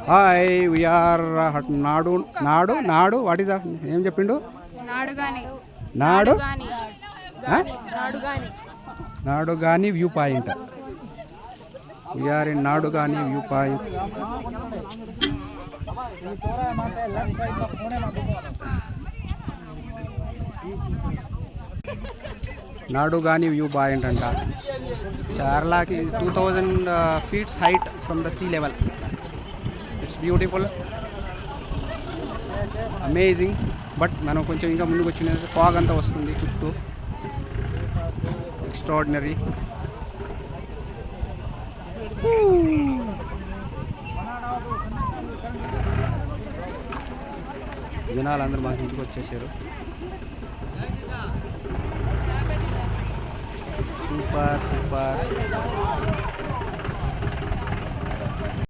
Hi we are నాడు నాడు నాడు వాట్ ఈస్ ఏం చెప్పిండు నాడు నాడు కానీ వ్యూ పాయింట్. వీఆర్ ఇన్ నాడు కానీ వ్యూ పాయింట్. నాడు కానీ వ్యూ పాయింట్ అంట. చార్లాకి 2000 feet height from the sea level. It's beautiful, amazing. But మనం కొంచెం ఇంకా ముందుకు వచ్చిన ఫాగ్ అంతా వస్తుంది చుట్టూ. ఎక్స్ట్రాడినరీ. జనాలు అందరూ మాకు ఇంటికి వచ్చేసారు. Super super.